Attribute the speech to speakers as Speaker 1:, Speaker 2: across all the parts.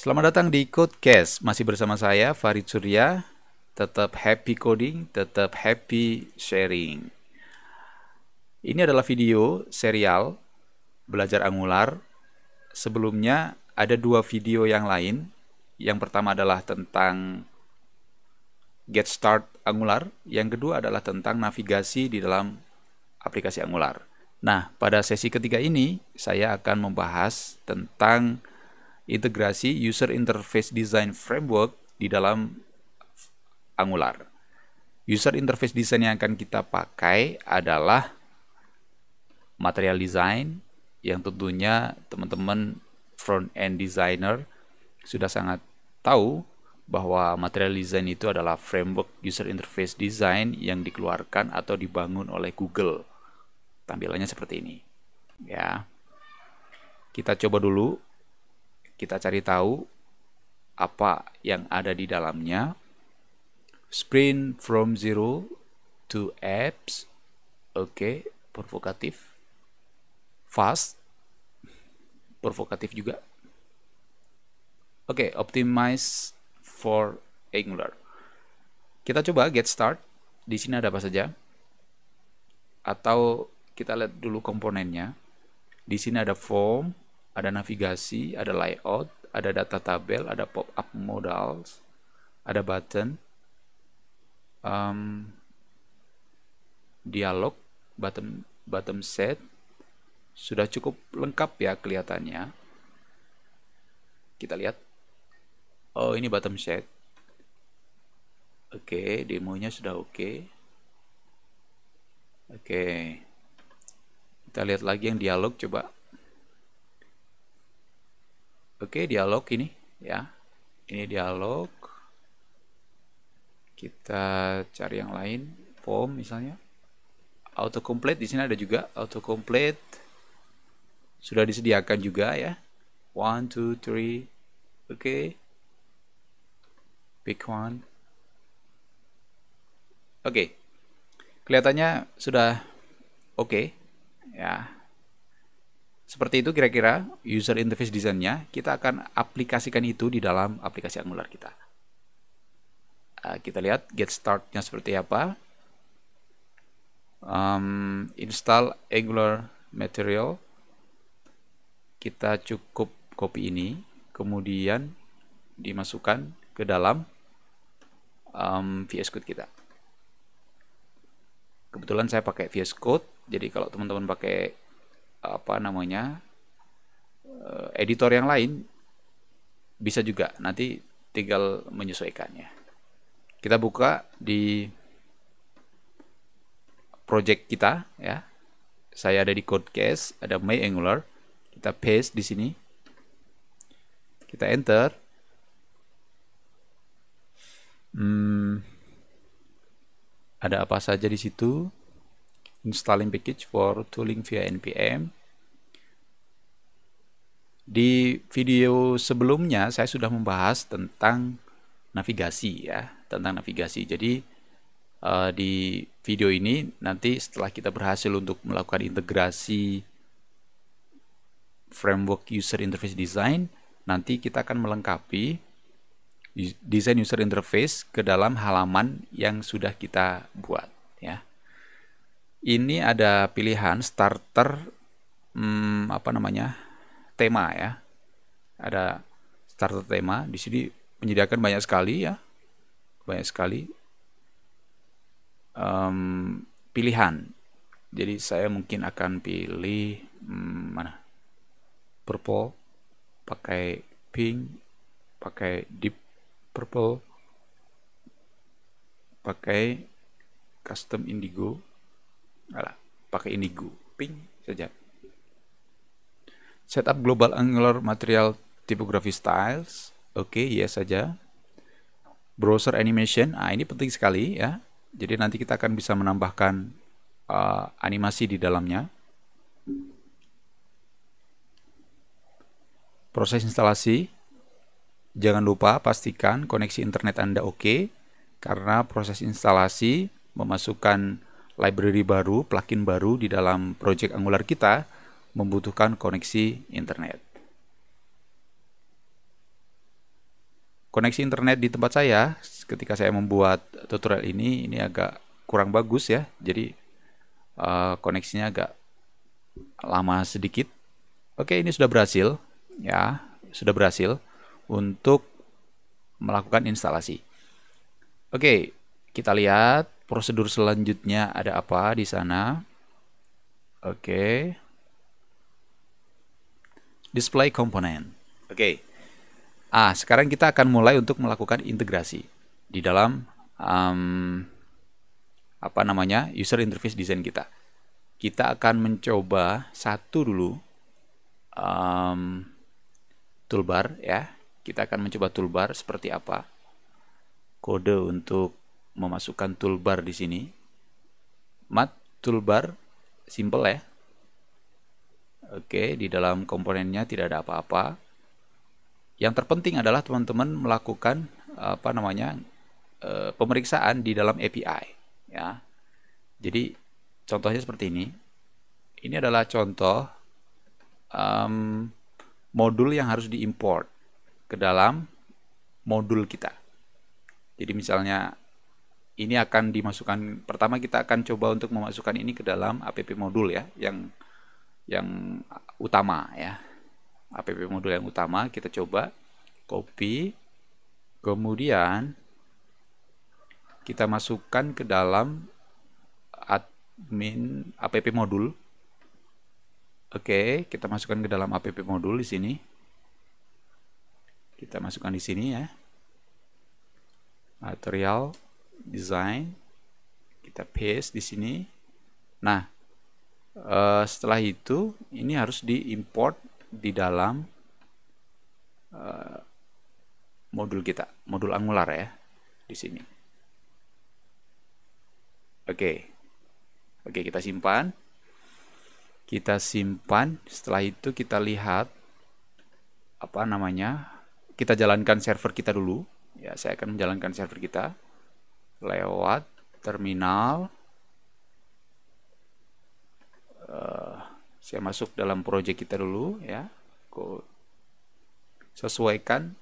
Speaker 1: Selamat datang di Codecast. Masih bersama saya, Farid Surya. Tetap happy coding, tetap happy sharing. Ini adalah video serial belajar Angular. Sebelumnya ada dua video yang lain. Yang pertama adalah tentang Get Start Angular. Yang kedua adalah tentang navigasi di dalam aplikasi Angular. Nah, pada sesi ketiga ini, saya akan membahas tentang integrasi User Interface Design Framework di dalam Angular. User Interface Design yang akan kita pakai adalah Material Design, yang tentunya teman-teman front-end designer sudah sangat tahu bahwa Material Design itu adalah framework User Interface Design yang dikeluarkan atau dibangun oleh Google. Tampilannya seperti ini. Ya. Kita coba dulu. Kita cari tahu apa yang ada di dalamnya. Sprint from zero to apps. Oke, provokatif. Fast. Provokatif juga. Oke, optimize for Angular. Kita coba get start. Di sini ada apa saja? Atau kita lihat dulu komponennya. Di sini ada form, ada navigasi, ada layout, ada data tabel, ada pop-up modals, ada button, dialog, bottom set. Sudah cukup lengkap ya kelihatannya. Kita lihat. Oh, ini bottom set. Oke, demonya sudah oke. Oke. Kita lihat lagi yang dialog coba. Oke, dialog ini ya. Ini dialog. Kita cari yang lain, form misalnya. Autocomplete di sini ada juga autocomplete. Sudah disediakan juga ya. 1 2 3. Oke. Pick one. Oke. Kelihatannya sudah oke ya. Seperti itu kira-kira user interface desainnya. Kita akan aplikasikan itu di dalam aplikasi Angular kita. Kita lihat get start-nya seperti apa. Install Angular material. Kita cukup copy ini, kemudian dimasukkan ke dalam VS Code kita. Kebetulan saya pakai VS Code, jadi kalau teman-teman pakai editor yang lain bisa juga, nanti tinggal menyesuaikannya. Kita buka di project kita ya. Saya ada di Codecast, ada My Angular. Kita paste di sini. Kita enter. Ada apa saja di situ? Installing package for tooling via npm. Di video sebelumnya saya sudah membahas tentang navigasi ya, tentang navigasi. Jadi di video ini nanti setelah kita berhasil untuk melakukan integrasi framework user interface design, nanti kita akan melengkapi desain user interface ke dalam halaman yang sudah kita buat ya. Ini ada pilihan starter tema ya. Ada starter tema di sini menyediakan banyak sekali ya. Banyak sekali pilihan. Jadi saya mungkin akan pilih purple, pakai pink, pakai deep purple, pakai custom indigo. Pakai indigo, pink saja. Setup global Angular material typography styles. Oke, yes saja. Browser animation. Ini penting sekali ya. Jadi nanti kita akan bisa menambahkan animasi di dalamnya. Proses instalasi. Jangan lupa pastikan koneksi internet Anda oke, karena proses instalasi memasukkan library baru, plugin baru di dalam project Angular kita membutuhkan koneksi internet. Koneksi internet di tempat saya ketika saya membuat tutorial ini agak kurang bagus ya. Jadi koneksinya agak lama sedikit. Oke, ini sudah berhasil ya, sudah berhasil untuk melakukan instalasi. Oke, kita lihat prosedur selanjutnya ada apa di sana. Oke. Display component. Oke. Sekarang kita akan mulai untuk melakukan integrasi di dalam user interface design kita. Kita akan mencoba satu dulu toolbar ya. Kita akan mencoba toolbar seperti apa. Kode untuk memasukkan toolbar di sini. Mat toolbar simple ya. Oke, di dalam komponennya tidak ada apa-apa. Yang terpenting adalah teman-teman melakukan pemeriksaan di dalam API ya. Jadi contohnya seperti ini. Ini adalah contoh modul yang harus diimport ke dalam modul kita. Jadi misalnya ini akan dimasukkan, pertama kita akan coba untuk memasukkan ini ke dalam app modul ya, yang utama ya. App modul yang utama kita coba copy, kemudian kita masukkan ke dalam admin app modul. Oke, kita masukkan ke dalam app modul di sini. Kita masukkan di sini ya. Material design, kita paste di sini. Nah, setelah itu ini harus diimport di dalam modul kita, modul Angular ya, di sini. Oke, kita simpan. Setelah itu kita lihat kita jalankan server kita dulu. Ya, saya akan menjalankan server kita lewat terminal. Saya masuk dalam project kita dulu ya. Sesuaikan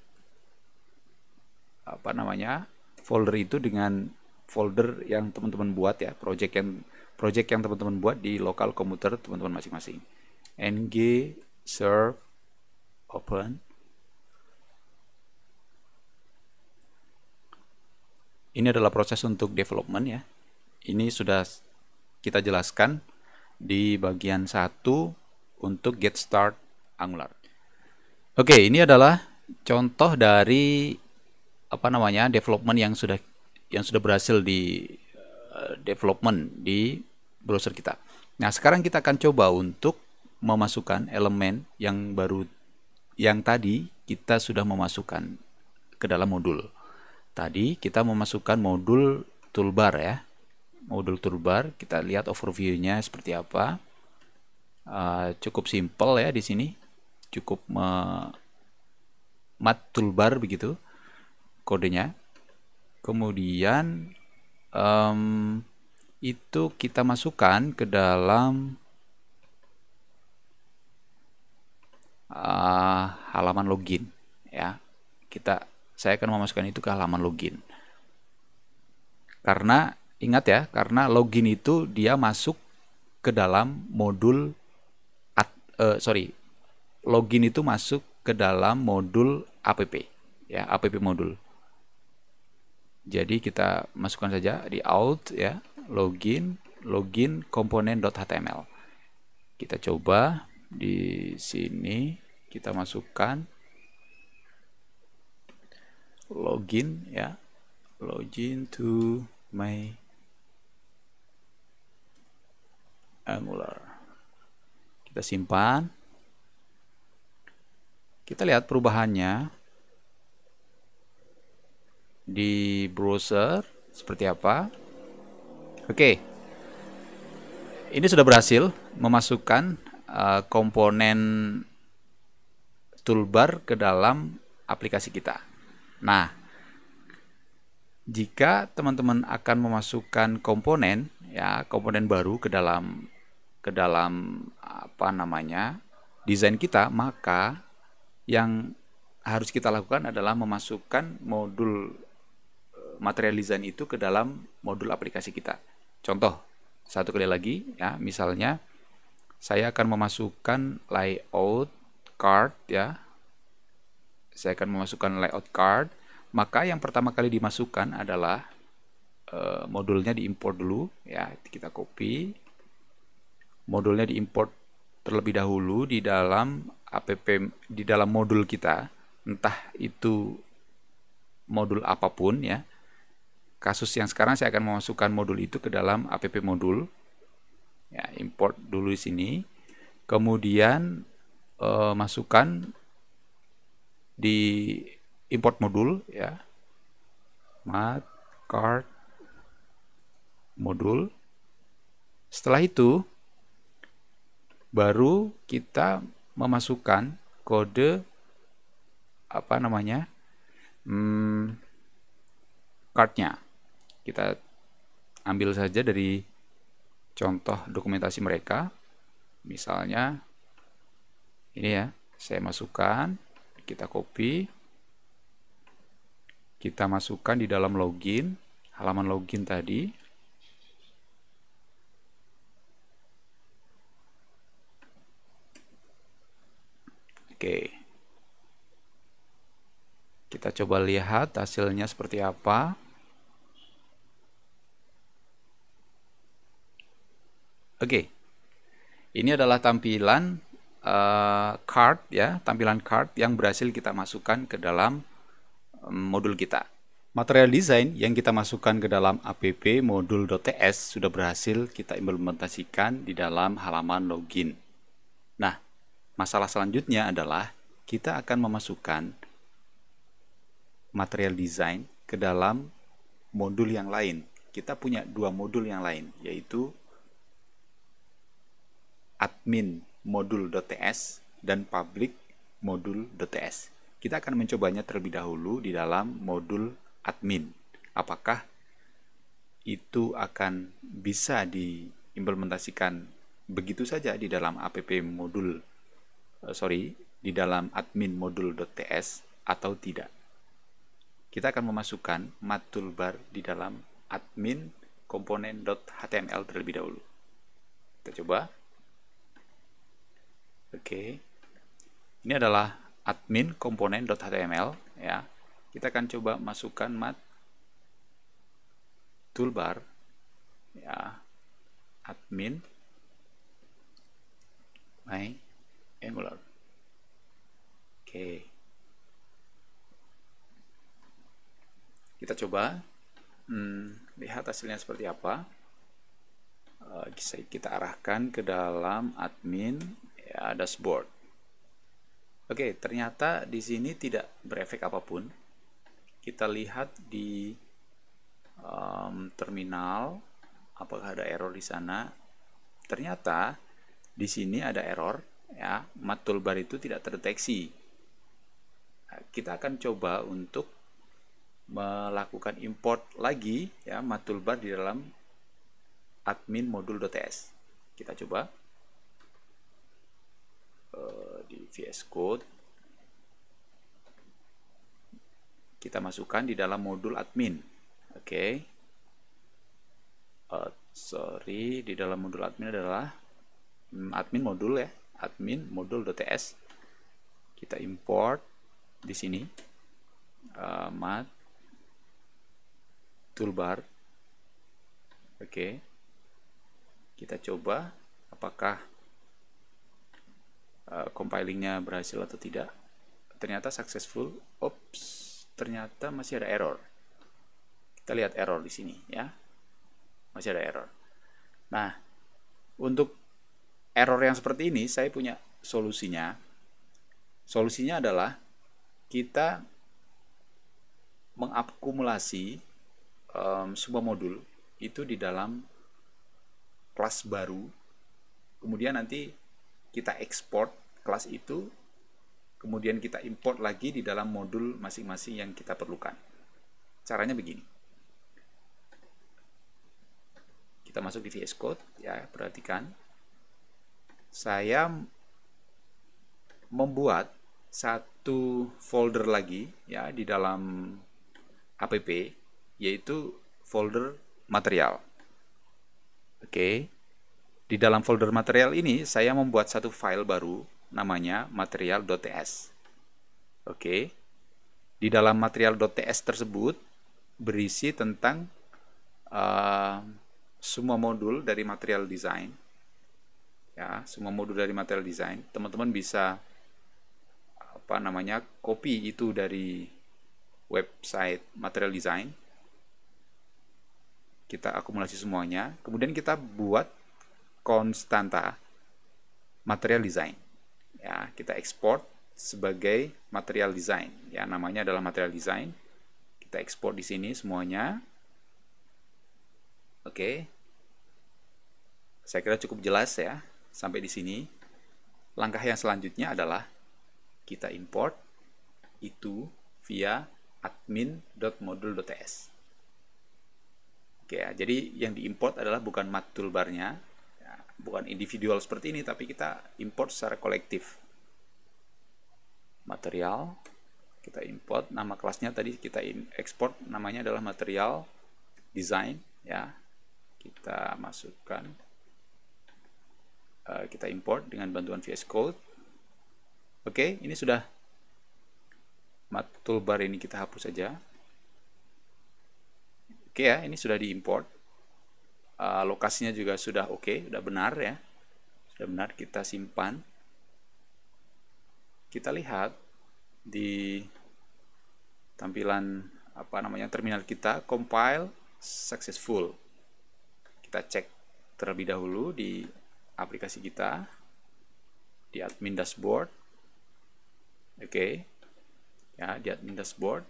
Speaker 1: folder itu dengan folder yang teman-teman buat ya, project yang teman-teman buat di lokal komputer teman-teman masing-masing. ng serve open. Ini adalah proses untuk development ya. Ini sudah kita jelaskan di bagian 1 untuk get start Angular. Oke, ini adalah contoh dari development yang sudah berhasil di development di browser kita. Nah, sekarang kita akan coba untuk memasukkan elemen yang baru yang tadi kita sudah memasukkan ke dalam modul. Tadi kita memasukkan modul toolbar ya. Modul toolbar, kita lihat overview-nya seperti apa. Cukup simple ya di sini. Cukup mat toolbar begitu kodenya. Kemudian itu kita masukkan ke dalam halaman login ya. Saya akan memasukkan itu ke halaman login. Karena ingat ya, karena login itu dia masuk ke dalam modul login itu masuk ke dalam modul app ya, app modul. Jadi kita masukkan saja di out ya, login component.html. Kita coba di sini, kita masukkan login ya, login to my Angular. Kita simpan. Kita lihat perubahannya di browser seperti apa. Oke, ini sudah berhasil memasukkan komponen toolbar ke dalam aplikasi kita. Nah, jika teman-teman akan memasukkan komponen baru ke dalam desain kita, maka yang harus kita lakukan adalah memasukkan modul material design itu ke dalam modul aplikasi kita. Contoh, satu kali lagi ya, misalnya saya akan memasukkan layout card ya. Saya akan memasukkan layout card, maka yang pertama kali dimasukkan adalah modulnya diimport dulu ya, kita copy. Modulnya diimport terlebih dahulu di dalam app, di dalam modul kita, entah itu modul apapun ya. Kasus yang sekarang saya akan memasukkan modul itu ke dalam app modul. Ya, import dulu di sini. Kemudian masukkan di import modul ya. Mat card modul. Setelah itu baru kita memasukkan kode apa namanya cardnya. Kita ambil saja dari contoh dokumentasi mereka, misalnya ini ya, saya masukkan, kita copy, kita masukkan di dalam login, halaman login tadi. Oke, kita coba lihat hasilnya seperti apa. Oke, ini adalah tampilan card ya, tampilan card yang berhasil kita masukkan ke dalam modul kita. Material design yang kita masukkan ke dalam app modul.ts sudah berhasil kita implementasikan di dalam halaman login. Nah, masalah selanjutnya adalah kita akan memasukkan material design ke dalam modul yang lain. Kita punya dua modul yang lain, yaitu admin modul.ts dan public modul.ts. Kita akan mencobanya terlebih dahulu di dalam modul admin. Apakah itu akan bisa diimplementasikan begitu saja di dalam app modul, di dalam admin modul.ts atau tidak. Kita akan memasukkan mat toolbar di dalam admin komponen.html terlebih dahulu. Kita coba. Oke, ini adalah admin komponen.html ya. Kita akan coba masukkan mat toolbar ya, admin my Angular. Oke, kita coba lihat hasilnya seperti apa. Kita arahkan ke dalam admin ya, dashboard. Oke, ternyata di sini tidak berefek apapun. Kita lihat di terminal, apakah ada error di sana? Ternyata di sini ada error, ya, mat toolbar itu tidak terdeteksi. Nah, kita akan coba untuk melakukan import lagi, ya, mat toolbar di dalam admin modul.ts. Kita coba di VS Code, kita masukkan di dalam modul admin. Oke, di dalam modul admin adalah admin modul ya, admin modul.ts. Kita import di sini mat toolbar. Oke, kita coba apakah compilingnya berhasil atau tidak. Ternyata successful. Ops, ternyata masih ada error. Kita lihat error di sini ya, masih ada error. Nah, untuk error yang seperti ini saya punya solusinya. Solusinya adalah kita mengakumulasi sebuah modul itu di dalam kelas baru, kemudian nanti kita ekspor kelas itu, kemudian kita import lagi di dalam modul masing-masing yang kita perlukan. Caranya begini. Kita masuk di VS Code ya, perhatikan. Saya membuat satu folder lagi ya di dalam app, yaitu folder material. Oke. Di dalam folder material ini saya membuat satu file baru namanya material.ts. Oke. Di dalam material.ts tersebut berisi tentang semua modul dari material design. Ya, semua modul dari material design. Teman-teman bisa copy itu dari website material design. Kita akumulasi semuanya, kemudian kita buat konstanta material design. Ya, kita ekspor sebagai material design. Ya, namanya adalah material design. Kita ekspor di sini semuanya. Oke. Saya kira cukup jelas ya sampai di sini. Langkah yang selanjutnya adalah kita import itu via admin.module.ts. Oke ya, jadi yang diimport adalah bukan mat toolbar-nya, ya, bukan individual seperti ini, tapi kita import secara kolektif. Material, kita import, nama kelasnya tadi kita ekspor, namanya adalah material design, ya. Kita masukkan, kita import dengan bantuan VS Code. Oke, ini sudah mat toolbar ini kita hapus saja. Oke ya, ini sudah diimport. Lokasinya juga sudah oke, sudah benar ya. Sudah benar, kita simpan. Kita lihat di tampilan terminal kita, compile successful. Kita cek terlebih dahulu di aplikasi kita, di admin dashboard. Oke. Ya, di admin dashboard.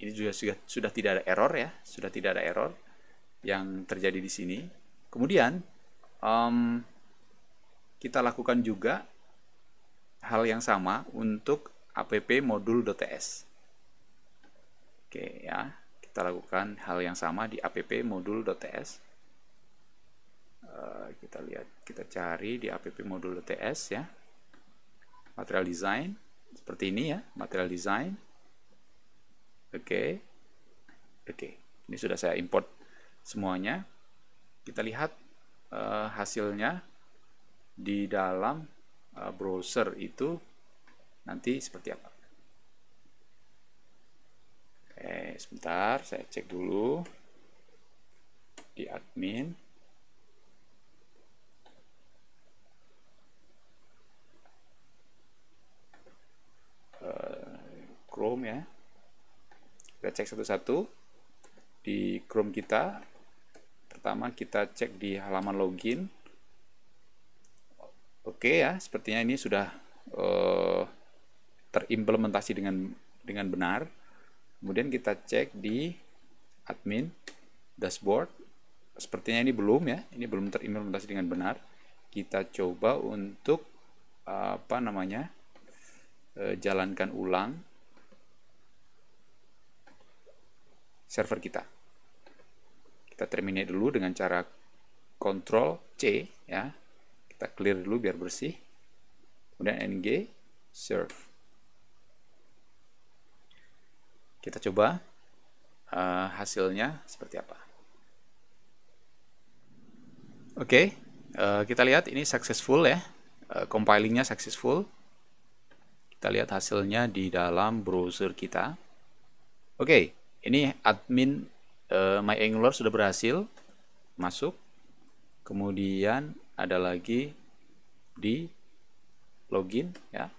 Speaker 1: Ini juga sudah tidak ada error ya, sudah tidak ada error yang terjadi di sini. Kemudian kita lakukan juga hal yang sama untuk app modul.ts. Oke ya, kita lakukan hal yang sama di app modul.ts. Kita lihat, kita cari di app modul.ts ya. Material design seperti ini ya, material design. Oke. Ini sudah saya import semuanya. Kita lihat hasilnya di dalam browser itu nanti seperti apa. Oke, sebentar, saya cek dulu di admin. Chrome ya. Kita cek satu-satu di Chrome kita. Pertama kita cek di halaman login. Oke ya, sepertinya ini sudah terimplementasi dengan benar. Kemudian kita cek di admin dashboard. Sepertinya ini belum ya, ini belum terimplementasi dengan benar. Kita coba untuk jalankan ulang server kita. Kita terminate dulu dengan cara Ctrl C ya. Kita clear dulu biar bersih. Kemudian ng serve. Kita coba hasilnya seperti apa. Oke, kita lihat ini successful ya. Compilingnya successful. Kita lihat hasilnya di dalam browser kita. Oke. Ini admin MyAngular sudah berhasil masuk. Kemudian ada lagi di login ya.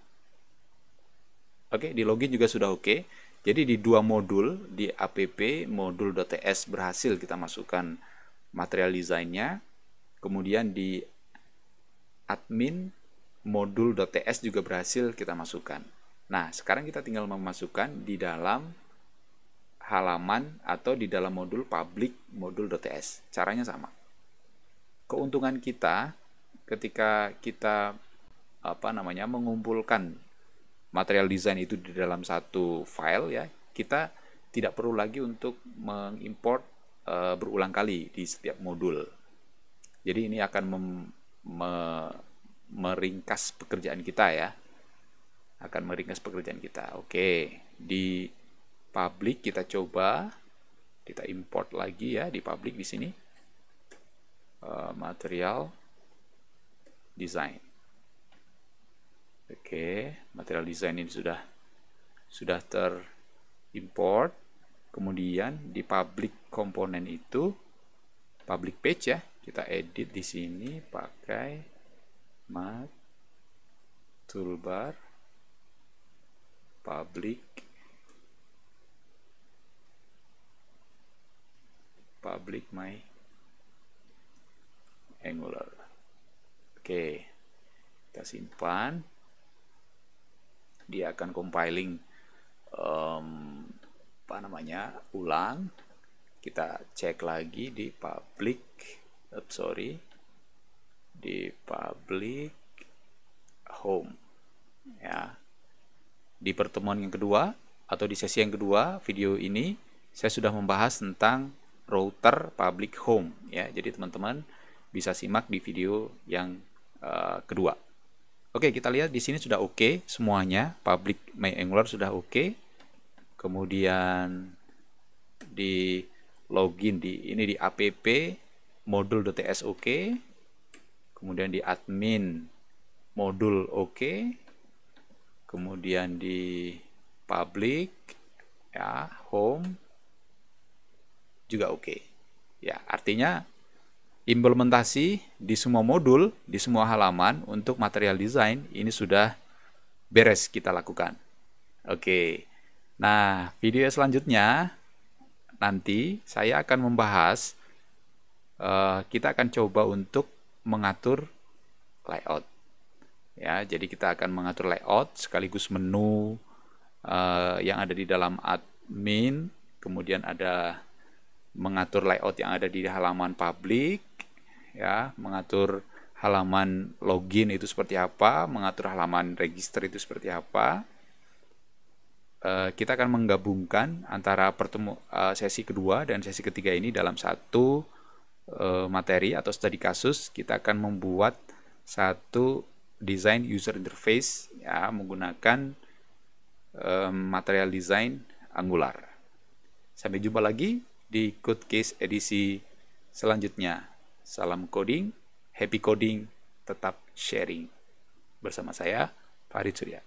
Speaker 1: Oke, di login juga sudah oke. Jadi di dua modul, di app modul.ts berhasil kita masukkan material desainnya. Kemudian di admin modul.ts juga berhasil kita masukkan. Nah, sekarang kita tinggal memasukkan di dalam halaman atau di dalam modul public modul.ts. Caranya sama. Keuntungan kita ketika kita mengumpulkan material design itu di dalam satu file ya, kita tidak perlu lagi untuk mengimport berulang kali di setiap modul. Jadi ini akan meringkas pekerjaan kita ya. Akan meringkas pekerjaan kita. Oke, di public kita coba, kita import lagi ya di public di sini. Material design. Oke, material design ini sudah terimport. Kemudian di public komponen itu, public page ya, kita edit di sini pakai mat toolbar public my Angular. Oke, kita simpan. Dia akan compiling ulang. Kita cek lagi di public home ya. Di pertemuan yang kedua atau di sesi yang kedua video ini saya sudah membahas tentang router public home ya. Jadi teman-teman bisa simak di video yang kedua. Oke, kita lihat di sini sudah oke semuanya. Public my Angular sudah oke. Kemudian di login di app modul.ts oke. Kemudian di admin modul oke. Kemudian di public ya, home juga oke. Ya, artinya implementasi di semua modul, di semua halaman untuk material design ini sudah beres kita lakukan. Oke. Nah, video selanjutnya nanti saya akan membahas, kita akan coba untuk mengatur layout. Ya, jadi kita akan mengatur layout sekaligus menu yang ada di dalam admin, kemudian ada mengatur layout yang ada di halaman public, ya, mengatur halaman login itu seperti apa, mengatur halaman register itu seperti apa. Kita akan menggabungkan antara sesi kedua dan sesi ketiga ini dalam satu materi atau studi kasus. Kita akan membuat satu design user interface ya, menggunakan material design Angular. Sampai jumpa lagi di Codecase edisi selanjutnya. Salam coding, happy coding, tetap sharing. Bersama saya, Farid Surya.